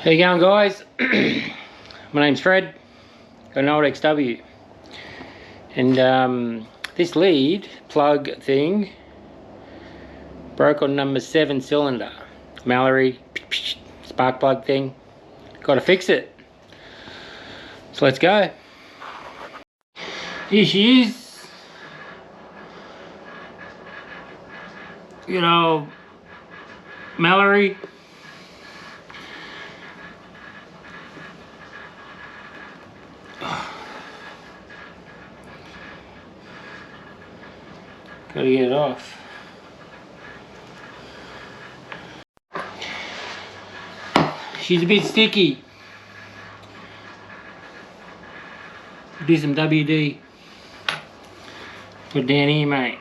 How you going, guys? My name's Fred, got an old XW, and this lead plug thing broke on number 7 cylinder. Mallory spark plug thing. Got to fix it. So let's go. Here she is. You know, Mallory. Gotta get it off. She's a bit sticky. Do some WD. Put it down here, mate.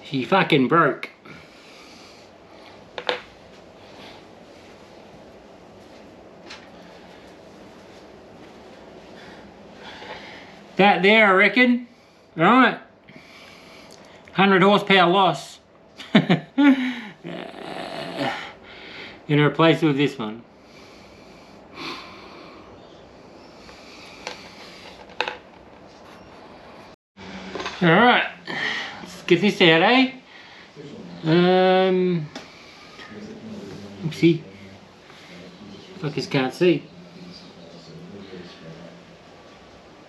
She fucking broke. That there, I reckon. Right. 100 horsepower loss. Gonna replace it with this one. Alright, let's get this out, eh? Oopsie. Fuckers can't see.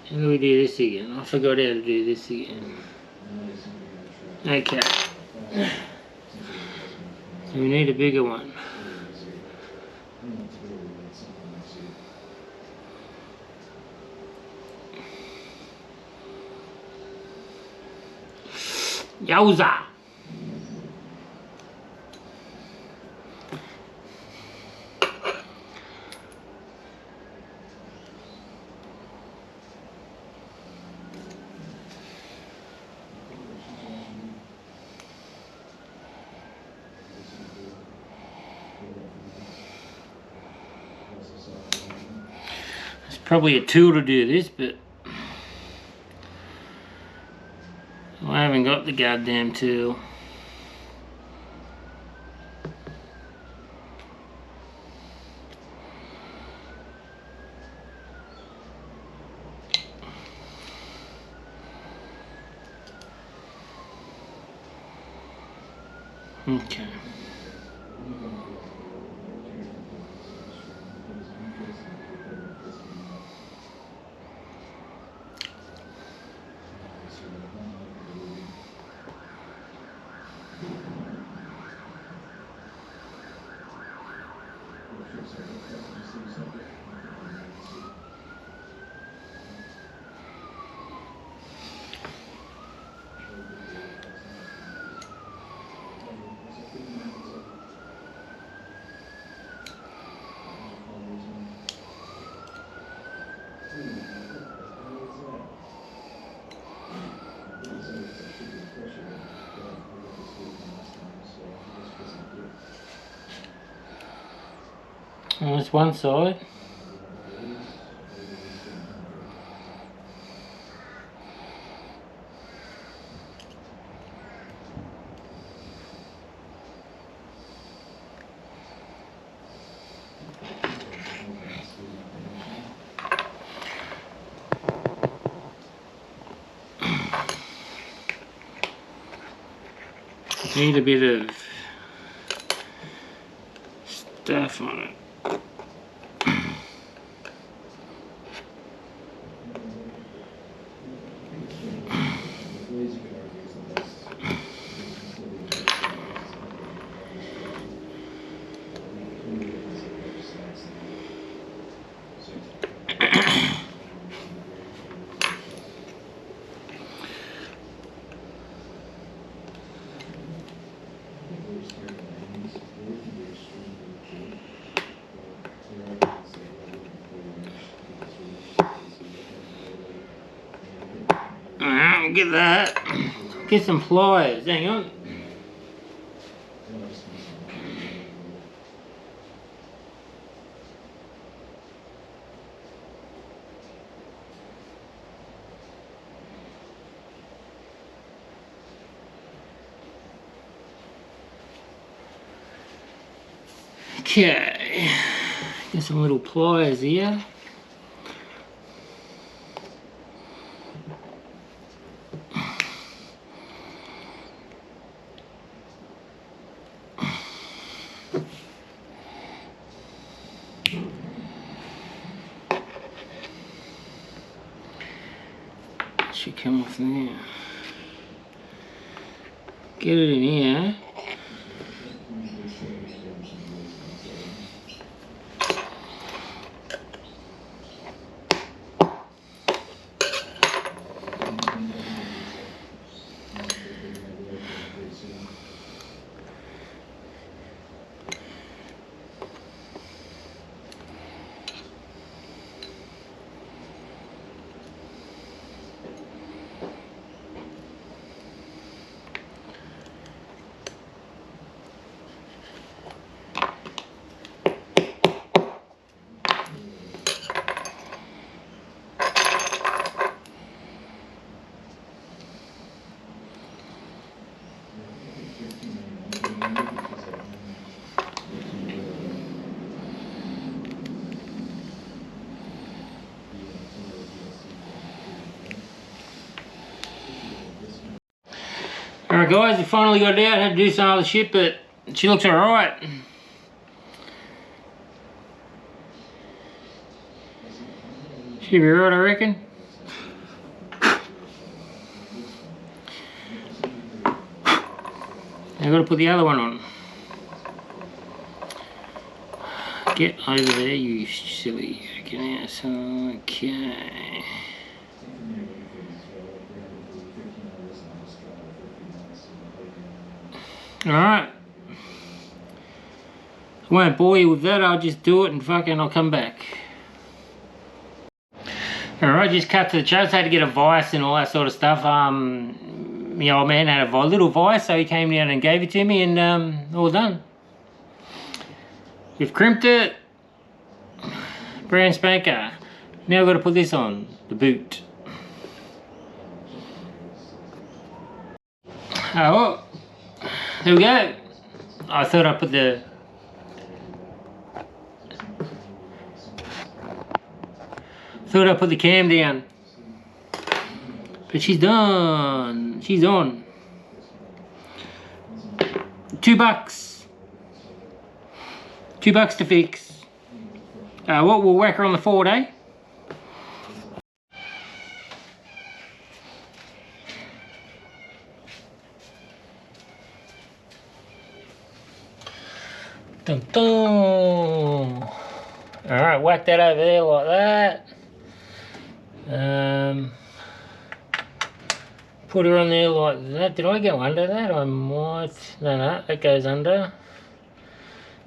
How do we do this again? I forgot how to do this again. Okay. So we need a bigger one. Yowza! It's probably a tool to do this, but I haven't got the goddamn tool. Okay. Well, that's one side. Need a bit of stuff on it. get that. Get some pliers, hang on. Okay, get some little pliers here. Should come off there. Get it in here. Alright guys, we finally got it out. Had to do some other shit, but she looks alright. Should be right, I reckon. I've got to put the other one on. Get over there, you silly ass. Okay. Alright. I won't bore you with that, I'll just do it and fucking I'll come back. Alright, just cut to the chase. Had to get a vice and all that sort of stuff. My old man had a little vice, so he came down and gave it to me, and all done. We've crimped it. Brand spanker. Now I've got to put this on, the boot. Oh, well, there we go. I thought I'd put the... cam down. But she's done. She's on. $2. $2 to fix. What, we'll whack her on the Ford, eh? Dun dun. Alright, whack that over there like that. Put her on there like that. Did I go under that? I might. No, that goes under.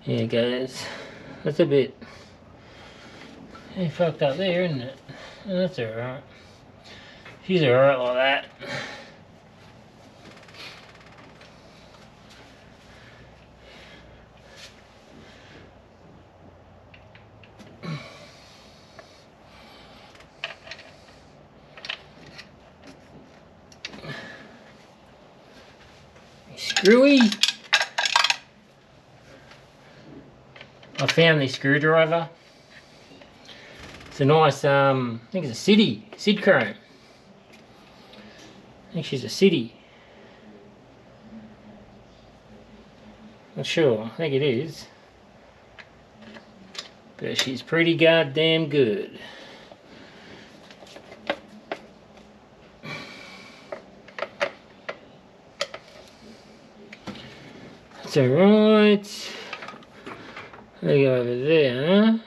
Here it goes. That's a bit. You fucked up there, isn't it? That's alright. She's alright like that. Screwy. I found this screwdriver. It's a nice, I think it's a Sid chrome. I think she's a City. Not sure, I think it is. But she's pretty goddamn good. That's alright. They go over there, huh?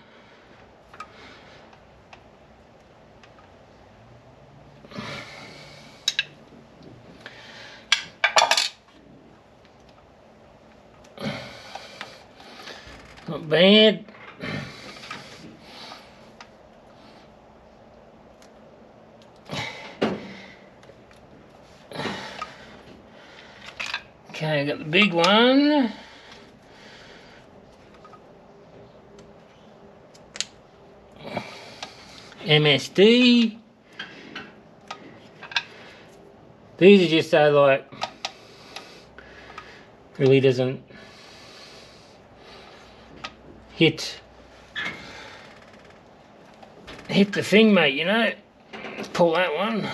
Not bad. Okay, I got the big one. MSD. These are just so like really doesn't hit the thing, mate, you know. Let's pull that one.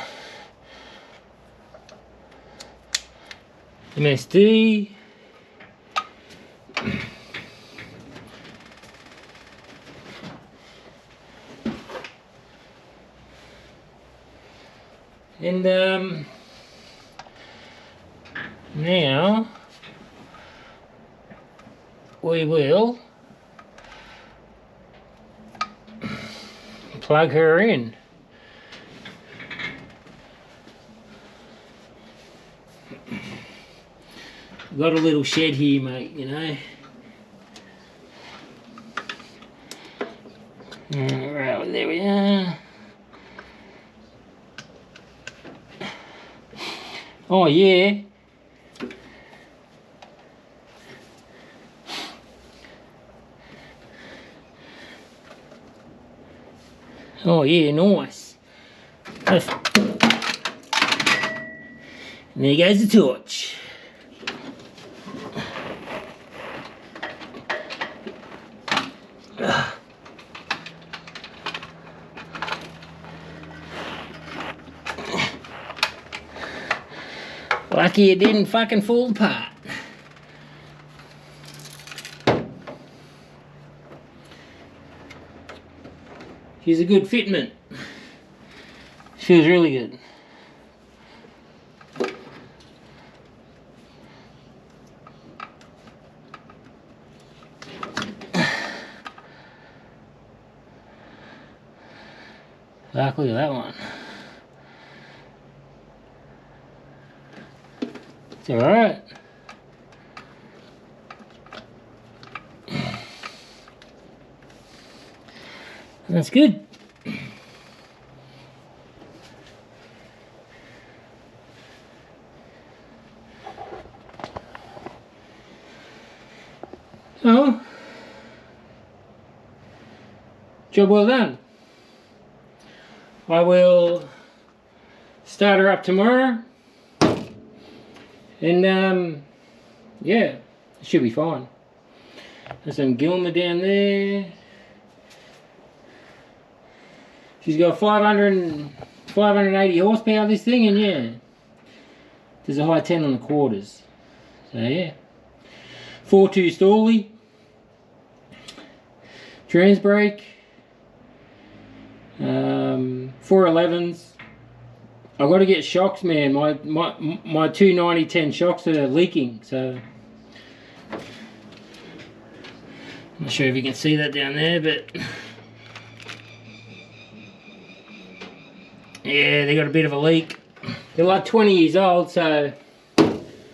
MSD. And now we will plug her in. Got a little shed here, mate, you know. Right, there we are. Oh yeah. Oh yeah, nice. And there goes the torch. Lucky it didn't fucking fall apart. She's a good fitment. Feels really good. Fuck, look at that one. It's alright. That's good. So, job well done. I will start her up tomorrow, and yeah, it should be fine. There's some Gilmer down there. She's got 580 horsepower, this thing, and yeah, there's a high 10 on the quarters. So yeah, 4.2 Staley, trans brake, 411s. I've got to get shocks, man. My 290/10 shocks are leaking, so I'm not sure if you can see that down there, but yeah, they got a bit of a leak. They're like 20 years old, so